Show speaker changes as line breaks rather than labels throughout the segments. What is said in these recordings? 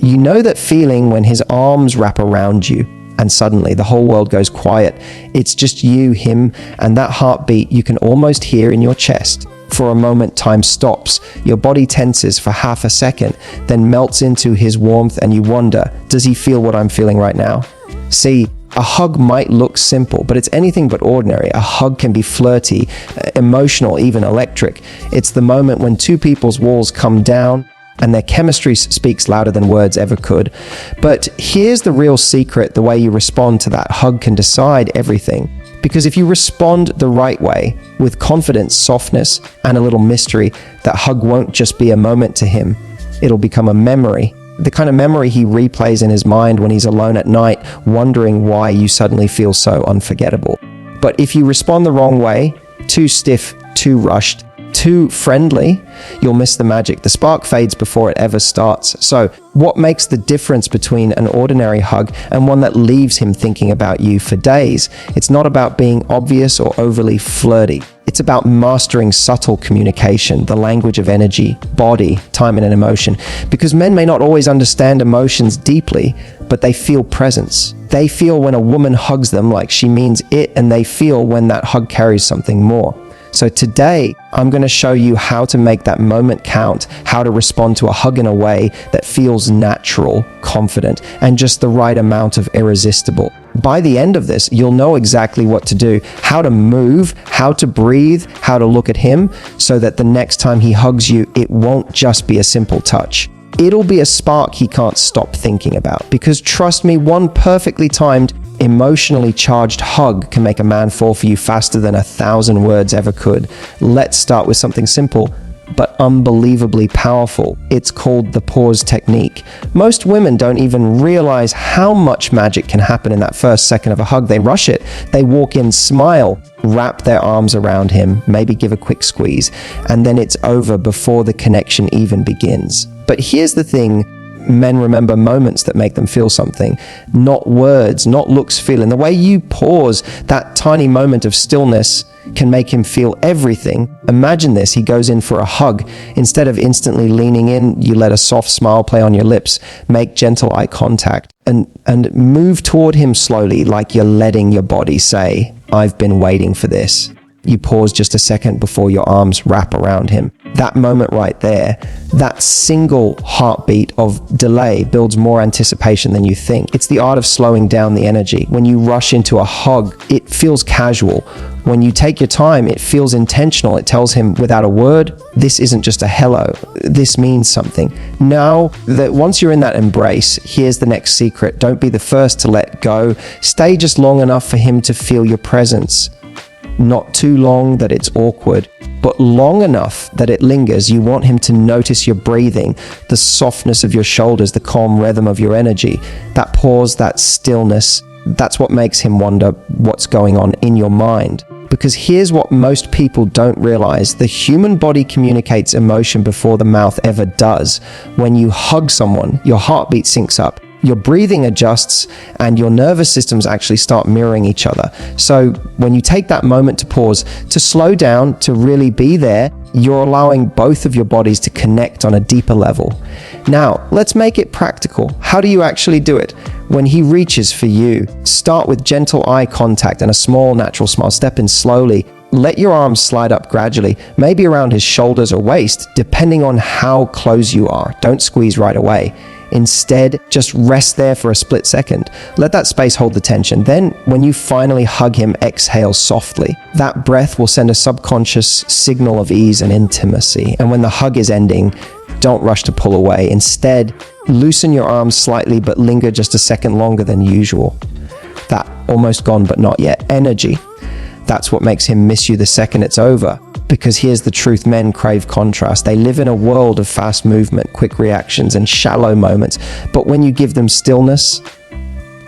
You know that feeling when his arms wrap around you and suddenly the whole world goes quiet. It's just you, him, and that heartbeat you can almost hear in your chest. For a moment, time stops. Your body tenses for half a second, then melts into his warmth, and you wonder, does he feel what I'm feeling right now? See, a hug might look simple, but it's anything but ordinary. A hug can be flirty, emotional, even electric. It's the moment when two people's walls come down and their chemistry speaks louder than words ever could. But here's the real secret: the way you respond to that hug can decide everything. Because if you respond the right way, with confidence, softness, and a little mystery, that hug won't just be a moment to him. It'll become a memory. The kind of memory he replays in his mind when he's alone at night, wondering why you suddenly feel so unforgettable. But if you respond the wrong way, too stiff, too rushed, too friendly, you'll miss the magic. The spark fades before it ever starts. So what makes the difference between an ordinary hug and one that leaves him thinking about you for days? It's not about being obvious or overly flirty. It's about mastering subtle communication, the language of energy, body, time, and emotion. Because men may not always understand emotions deeply, but they feel presence. They feel when a woman hugs them like she means it, and they feel when that hug carries something more. So today, I'm going to show you how to make that moment count, how to respond to a hug in a way that feels natural, confident, and just the right amount of irresistible. By the end of this, you'll know exactly what to do, how to move, how to breathe, how to look at him, so that the next time he hugs you, it won't just be a simple touch. It'll be a spark he can't stop thinking about. Because trust me, one perfectly timed, emotionally charged hug can make a man fall for you faster than 1,000 words ever could. Let's start with something simple, but unbelievably powerful. It's called the pause technique. Most women don't even realize how much magic can happen in that first second of a hug. They rush it. They walk in, smile, wrap their arms around him, maybe give a quick squeeze, and then it's over before the connection even begins. But here's the thing. Men remember moments that make them feel something, not words, not looks, feeling. The way you pause, that tiny moment of stillness, can make him feel everything. Imagine this: he goes in for a hug. Instead of instantly leaning in, you let a soft smile play on your lips, make gentle eye contact, and move toward him slowly, like you're letting your body say, "I've been waiting for this." You pause just a second before your arms wrap around him. That moment right there, that single heartbeat of delay builds more anticipation than you think. It's the art of slowing down the energy. When you rush into a hug, it feels casual. When you take your time, it feels intentional. It tells him without a word, this isn't just a hello, this means something. Now that once you're in that embrace, here's the next secret. Don't be the first to let go. Stay just long enough for him to feel your presence. Not too long that it's awkward, but long enough that it lingers. You want him to notice your breathing, the softness of your shoulders, the calm rhythm of your energy. That pause, that stillness, that's what makes him wonder what's going on in your mind. Because here's what most people don't realize. The human body communicates emotion before the mouth ever does. When you hug someone, your heartbeat syncs up, your breathing adjusts, and your nervous systems actually start mirroring each other. So when you take that moment to pause, to slow down, to really be there, you're allowing both of your bodies to connect on a deeper level. Now, let's make it practical. How do you actually do it? When he reaches for you, start with gentle eye contact and a small natural smile. Step in slowly. Let your arms slide up gradually, maybe around his shoulders or waist, depending on how close you are. Don't squeeze right away. Instead, just rest there for a split second. Let that space hold the tension. Then, when you finally hug him, exhale softly. That breath will send a subconscious signal of ease and intimacy. And when the hug is ending, don't rush to pull away. Instead, loosen your arms slightly, but linger just a second longer than usual. That almost gone but not yet energy. That's what makes him miss you the second it's over. Because here's the truth, men crave contrast. They live in a world of fast movement, quick reactions, and shallow moments. But when you give them stillness,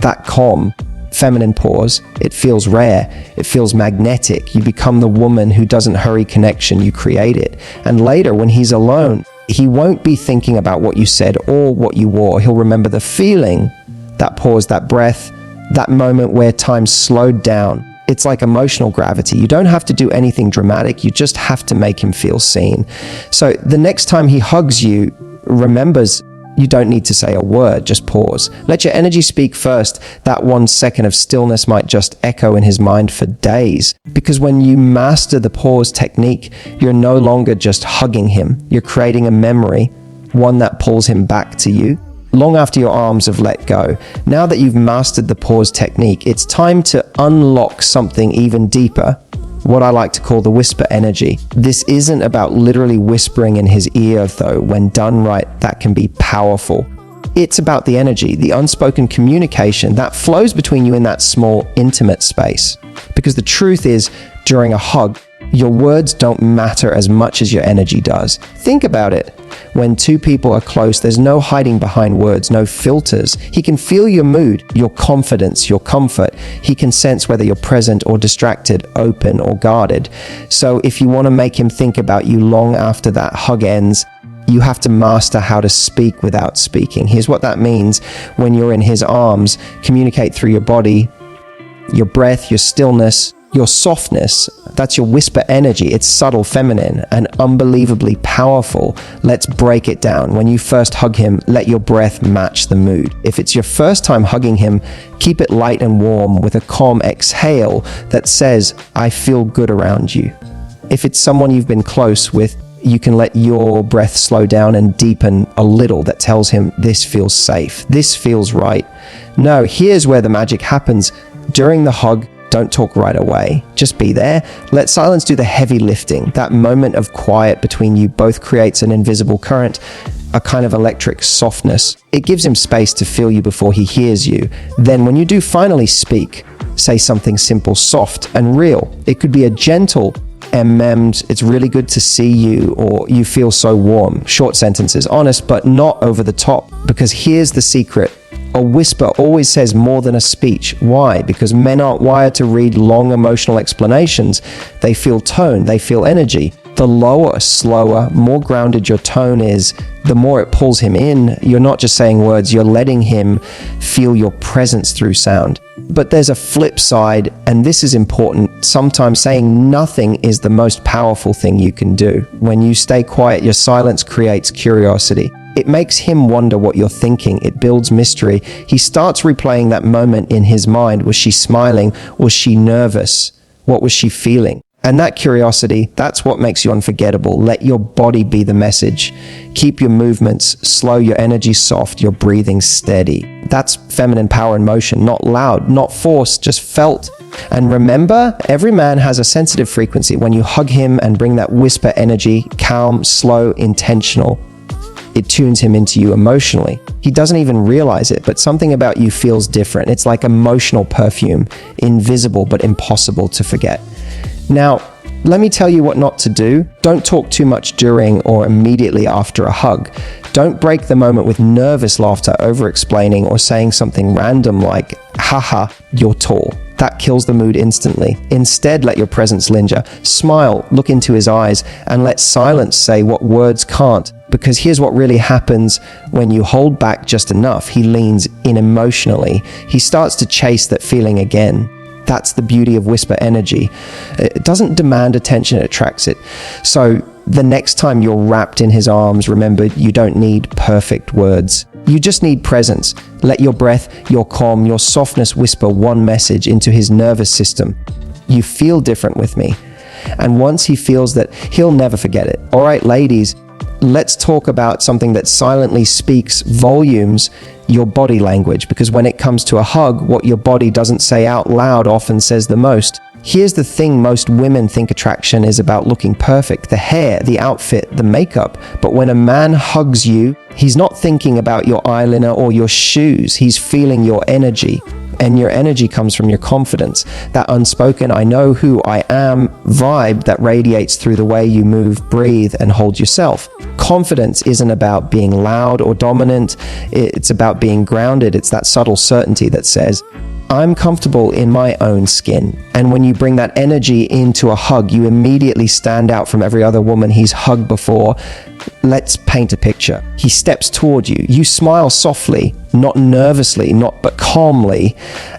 that calm, feminine pause, it feels rare, it feels magnetic. You become the woman who doesn't hurry connection, you create it. And later, when he's alone, he won't be thinking about what you said or what you wore. He'll remember the feeling, that pause, that breath, that moment where time slowed down. It's like emotional gravity. You don't have to do anything dramatic. You just have to make him feel seen. So the next time he hugs you, remembers You don't need to say a word, just pause. Let your energy speak first. That 1 second of stillness might just echo in his mind for days. Because when you master the pause technique, you're no longer just hugging him. You're creating a memory, one that pulls him back to you, long after your arms have let go. Now that you've mastered the pause technique, it's time to unlock something even deeper. What I like to call the whisper energy. This isn't about literally whispering in his ear, though. When done right, that can be powerful. It's about the energy, the unspoken communication that flows between you in that small, intimate space. Because the truth is, during a hug, your words don't matter as much as your energy does. Think about it. When two people are close, there's no hiding behind words, no filters. He can feel your mood, your confidence, your comfort. He can sense whether you're present or distracted, open or guarded. So if you want to make him think about you long after that hug ends, you have to master how to speak without speaking. Here's what that means. When you're in his arms, communicate through your body, your breath, your stillness, your softness. That's your whisper energy. It's subtle, feminine, and unbelievably powerful. Let's break it down. When you first hug him, let your breath match the mood. If it's your first time hugging him, keep it light and warm with a calm exhale that says, I feel good around you. If it's someone you've been close with, you can let your breath slow down and deepen a little. That tells him, this feels safe. This feels right. No, here's where the magic happens. During the hug, don't talk right away. Just be there. Let silence do the heavy lifting. That moment of quiet between you both creates an invisible current, a kind of electric softness. It gives him space to feel you before he hears you. Then when you do finally speak, say something simple, soft, and real. It could be a gentle, it's really good to see you, or you feel so warm. Short sentences, honest, but not over the top. Because here's the secret. A whisper always says more than a speech. Why? Because men aren't wired to read long emotional explanations. They feel tone, they feel energy. The lower, slower, more grounded your tone is, the more it pulls him in. You're not just saying words, you're letting him feel your presence through sound. But there's a flip side, and this is important. Sometimes saying nothing is the most powerful thing you can do. When you stay quiet, your silence creates curiosity. It makes him wonder what you're thinking. It builds mystery. He starts replaying that moment in his mind. Was she smiling? Was she nervous? What was she feeling? And that curiosity, that's what makes you unforgettable. Let your body be the message. Keep your movements slow, your energy soft, your breathing steady. That's feminine power in motion, not loud, not forced, just felt. And remember, every man has a sensitive frequency. When you hug him and bring that whisper energy, calm, slow, intentional, it tunes him into you emotionally. He doesn't even realize it, but something about you feels different. It's like emotional perfume, invisible but impossible to forget. Now, let me tell you what not to do. Don't talk too much during or immediately after a hug. Don't break the moment with nervous laughter, over-explaining, or saying something random like, haha, you're tall. That kills the mood instantly. Instead, let your presence linger. Smile, look into his eyes, and let silence say what words can't. Because here's what really happens when you hold back just enough. He leans in emotionally. He starts to chase that feeling again. That's the beauty of whisper energy. It doesn't demand attention, it attracts it. So the next time you're wrapped in his arms, remember, you don't need perfect words. You just need presence. Let your breath, your calm, your softness whisper one message into his nervous system. You feel different with me. And once he feels that, he'll never forget it. All right, ladies, let's talk about something that silently speaks volumes, your body language. Because when it comes to a hug, what your body doesn't say out loud often says the most. Here's the thing, most women think attraction is about looking perfect, the hair, the outfit, the makeup. But when a man hugs you, he's not thinking about your eyeliner or your shoes. He's feeling your energy. And your energy comes from your confidence, that unspoken I know who I am vibe that radiates through the way you move, breathe, and hold yourself. Confidence isn't about being loud or dominant. It's about being grounded. It's that subtle certainty that says, I'm comfortable in my own skin. And when you bring that energy into a hug, you immediately stand out from every other woman he's hugged before. Let's paint a picture. He steps toward you. You smile softly, not nervously, but calmly,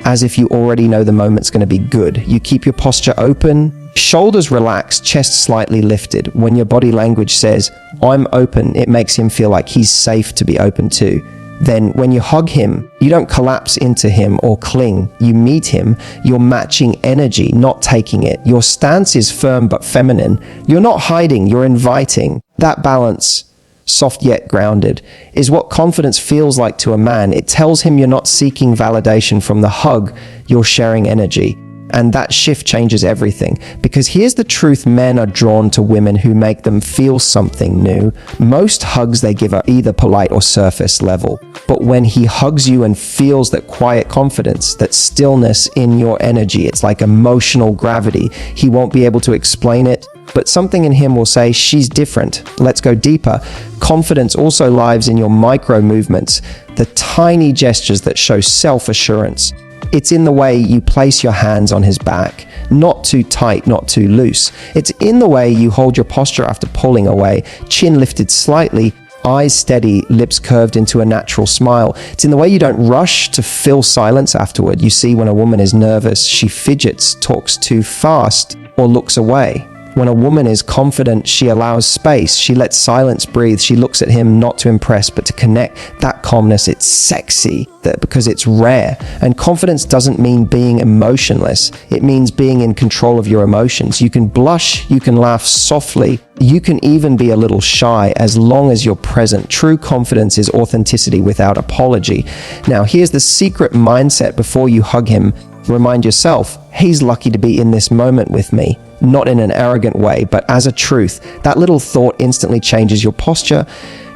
as if you already know the moment's going to be good. You keep your posture open, Shoulders relaxed, chest slightly lifted. When your body language says, I'm open, it makes him feel like he's safe to be open too. Then when you hug him, you don't collapse into him or cling. You meet him, you're matching energy, not taking it. Your stance is firm but feminine. You're not hiding, you're inviting. That balance, soft yet grounded, is what confidence feels like to a man. It tells him you're not seeking validation from the hug, you're sharing energy. And that shift changes everything. Because here's the truth: men are drawn to women who make them feel something new. Most hugs they give are either polite or surface level. But when he hugs you and feels that quiet confidence, that stillness in your energy, it's like emotional gravity. He won't be able to explain it, but something in him will say, she's different. Let's go deeper. Confidence also lives in your micro movements, the tiny gestures that show self-assurance. It's in the way you place your hands on his back, not too tight, not too loose. It's in the way you hold your posture after pulling away, chin lifted slightly, eyes steady, lips curved into a natural smile. It's in the way you don't rush to fill silence afterward. You see, when a woman is nervous, she fidgets, talks too fast, or looks away. When a woman is confident, she allows space. She lets silence breathe. She looks at him not to impress, but to connect. That calmness, it's sexy because it's rare. And confidence doesn't mean being emotionless. It means being in control of your emotions. You can blush, you can laugh softly, you can even be a little shy as long as you're present. True confidence is authenticity without apology. Now, here's the secret mindset before you hug him. Remind yourself, he's lucky to be in this moment with me. Not in an arrogant way, but as a truth. That little thought instantly changes your posture,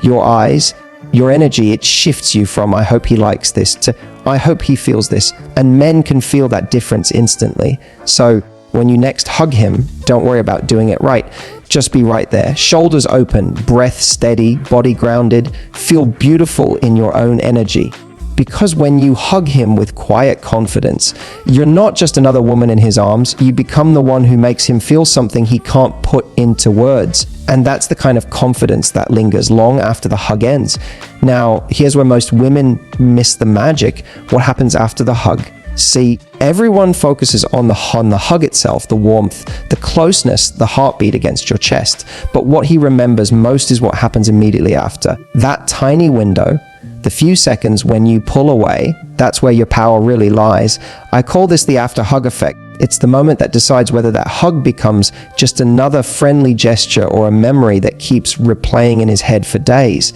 your eyes, your energy. It shifts you from, I hope he likes this, to, I hope he feels this. And men can feel that difference instantly. So when you next hug him, don't worry about doing it right. Just be right there. Shoulders open, breath steady, body grounded. Feel beautiful in your own energy. Because when you hug him with quiet confidence, you're not just another woman in his arms, you become the one who makes him feel something he can't put into words. And that's the kind of confidence that lingers long after the hug ends. Now, here's where most women miss the magic. What happens after the hug? See, everyone focuses on the hug itself, the warmth, the closeness, the heartbeat against your chest. But what he remembers most is what happens immediately after. That tiny window, the few seconds when you pull away, that's where your power really lies. I call this the after hug effect. It's the moment that decides whether that hug becomes just another friendly gesture or a memory that keeps replaying in his head for days.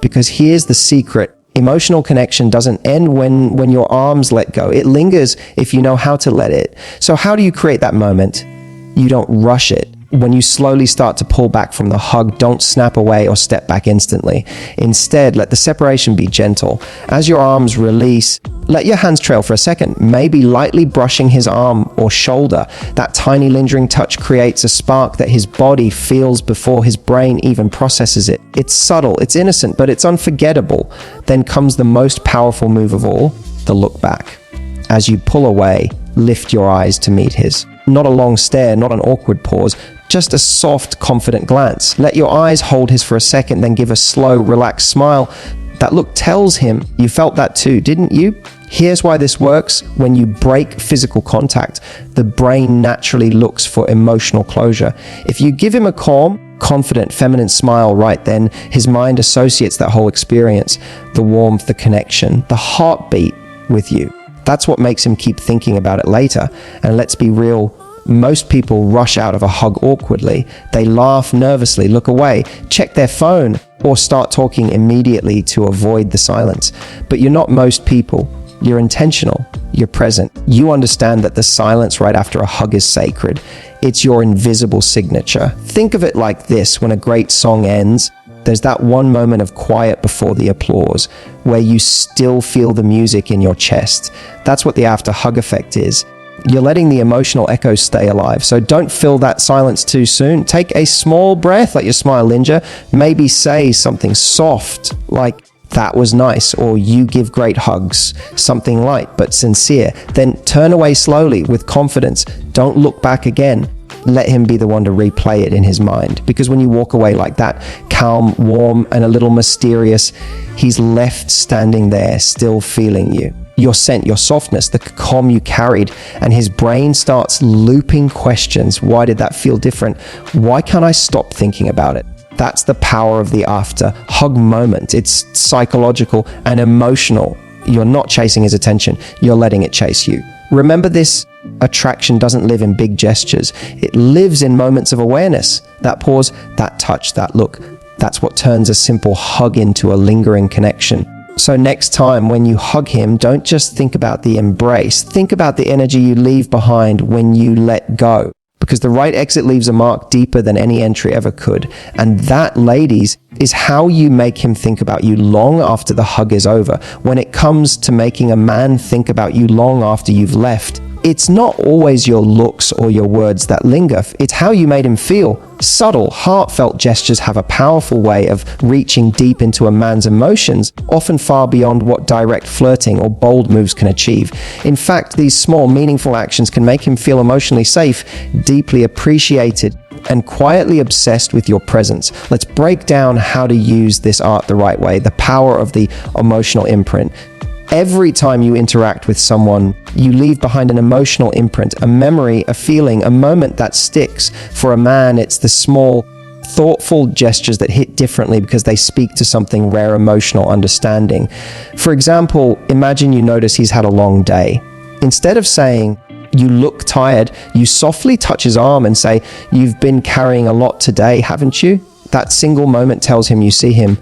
Because here's the secret. Emotional connection doesn't end when your arms let go. It lingers if you know how to let it. So how do you create that moment? You don't rush it. When you slowly start to pull back from the hug, don't snap away or step back instantly. Instead, let the separation be gentle. As your arms release, let your hands trail for a second, maybe lightly brushing his arm or shoulder. That tiny lingering touch creates a spark that his body feels before his brain even processes it. It's subtle, it's innocent, but it's unforgettable. Then comes the most powerful move of all, the look back. As you pull away, lift your eyes to meet his. Not a long stare, not an awkward pause, just a soft, confident glance. Let your eyes hold his for a second, then give a slow, relaxed smile. That look tells him you felt that too, didn't you? Here's why this works. When you break physical contact, the brain naturally looks for emotional closure. If you give him a calm, confident, feminine smile right then, his mind associates that whole experience, the warmth, the connection, the heartbeat with you. That's what makes him keep thinking about it later. And let's be real, most people rush out of a hug awkwardly. They laugh nervously, look away, check their phone, or start talking immediately to avoid the silence. But you're not most people. You're intentional. You're present. You understand that the silence right after a hug is sacred. It's your invisible signature. Think of it like this: when a great song ends, there's that one moment of quiet before the applause, where you still feel the music in your chest. That's what the after hug effect is. You're letting the emotional echoes stay alive. So don't fill that silence too soon. Take a small breath, let your smile linger. Maybe say something soft like, that was nice, or you give great hugs. Something light but sincere. Then turn away slowly with confidence. Don't look back again. Let him be the one to replay it in his mind. Because when you walk away like that, calm, warm, and a little mysterious, he's left standing there, still feeling you. your scent, your softness, the calm you carried, and his brain starts looping questions. Why did that feel different? Why can't I stop thinking about it? That's the power of the after hug moment. It's psychological and emotional. You're not chasing his attention, you're letting it chase you. Remember, this attraction doesn't live in big gestures. It lives in moments of awareness. That pause, that touch, that look. That's what turns a simple hug into a lingering connection. So next time when you hug him, don't just think about the embrace. Think about the energy you leave behind when you let go. Because the right exit leaves a mark deeper than any entry ever could. And that, ladies, is how you make him think about you long after the hug is over. When it comes to making a man think about you long after you've left, it's not always your looks or your words that linger. It's how you made him feel. Subtle, heartfelt gestures have a powerful way of reaching deep into a man's emotions, often far beyond what direct flirting or bold moves can achieve. In fact, these small, meaningful actions can make him feel emotionally safe, deeply appreciated, and quietly obsessed with your presence. Let's break down how to use this art the right way, the power of the emotional imprint. Every time you interact with someone, you leave behind an emotional imprint, a memory, a feeling, a moment that sticks. For a man, it's the small, thoughtful gestures that hit differently because they speak to something rare emotional understanding. For example, imagine you notice he's had a long day. Instead of saying, "You look tired," you softly touch his arm and say, "You've been carrying a lot today, haven't you?" That single moment tells him you see him.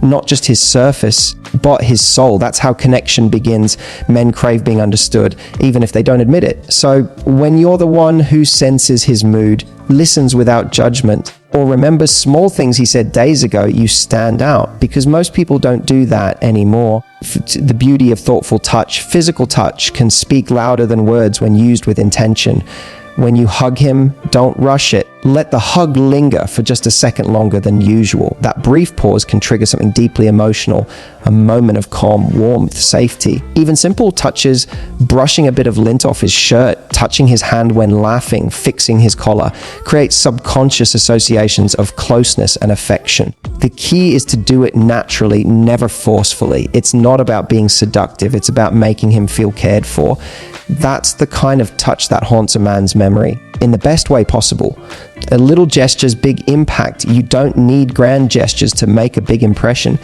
Not just his surface, but his soul. That's how connection begins. Men crave being understood, even if they don't admit it. So when you're the one who senses his mood, listens without judgment, or remembers small things he said days ago, you stand out, because most people don't do that anymore. The beauty of thoughtful touch, physical touch, can speak louder than words when used with intention. When you hug him, don't rush it. Let the hug linger for just a second longer than usual. That brief pause can trigger something deeply emotional, a moment of calm, warmth, safety. Even simple touches, brushing a bit of lint off his shirt, touching his hand when laughing, fixing his collar, create subconscious associations of closeness and affection. The key is to do it naturally, never forcefully. It's not about being seductive, it's about making him feel cared for. That's the kind of touch that haunts a man's memory, in the best way possible. A little gesture's big impact. You don't need grand gestures to make a big impression.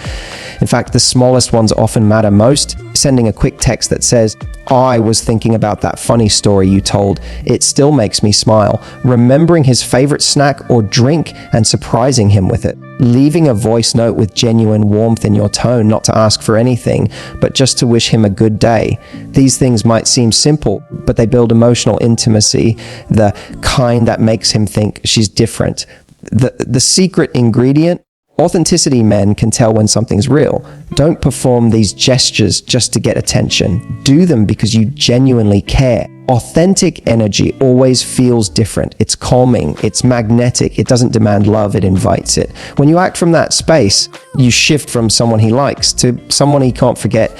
In fact, the smallest ones often matter most. Sending a quick text that says, "I was thinking about that funny story you told. It still makes me smile." Remembering his favorite snack or drink and surprising him with it. Leaving a voice note with genuine warmth in your tone, not to ask for anything, but just to wish him a good day. These things might seem simple, but they build emotional intimacy, the kind that makes him think she's different. The secret ingredient? Authenticity. Men can tell when something's real. Don't perform these gestures just to get attention. Do them because you genuinely care. Authentic energy always feels different. It's calming, it's magnetic, it doesn't demand love, it invites it. When you act from that space, you shift from someone he likes to someone he can't forget.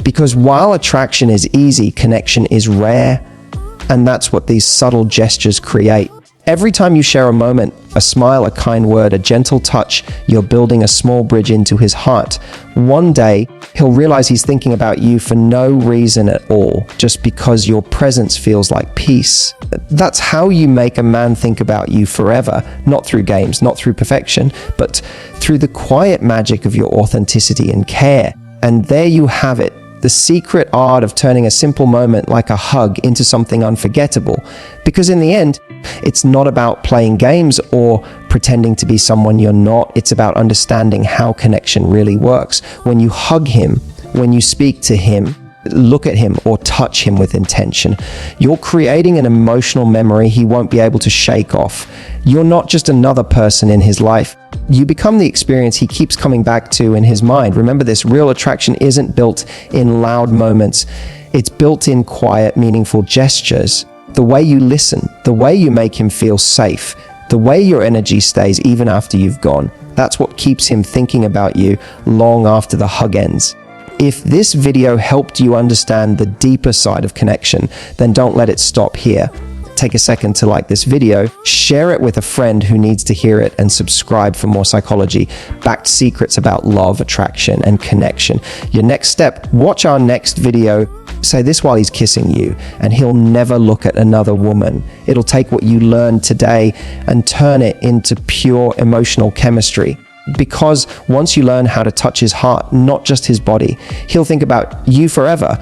Because while attraction is easy, connection is rare, and that's what these subtle gestures create. Every time you share a moment, a smile, a kind word, a gentle touch, you're building a small bridge into his heart. One day, he'll realize he's thinking about you for no reason at all, just because your presence feels like peace. That's how you make a man think about you forever, not through games, not through perfection, but through the quiet magic of your authenticity and care. And there you have it. The secret art of turning a simple moment like a hug into something unforgettable. Because in the end, it's not about playing games or pretending to be someone you're not. It's about understanding how connection really works. When you hug him, when you speak to him, look at him or touch him with intention, you're creating an emotional memory he won't be able to shake off. You're not just another person in his life. You become the experience he keeps coming back to in his mind. Remember this, real attraction isn't built in loud moments. It's built in quiet, meaningful gestures. The way you listen, the way you make him feel safe, the way your energy stays even after you've gone. That's what keeps him thinking about you long after the hug ends. If this video helped you understand the deeper side of connection, then don't let it stop here. take a second to like this video, share it with a friend who needs to hear it, and subscribe for more psychology-backed secrets about love, attraction, and connection. Your next step, watch our next video. Say this while he's kissing you, and he'll never look at another woman. It'll take what you learned today and turn it into pure emotional chemistry. Because once you learn how to touch his heart, not just his body, he'll think about you forever.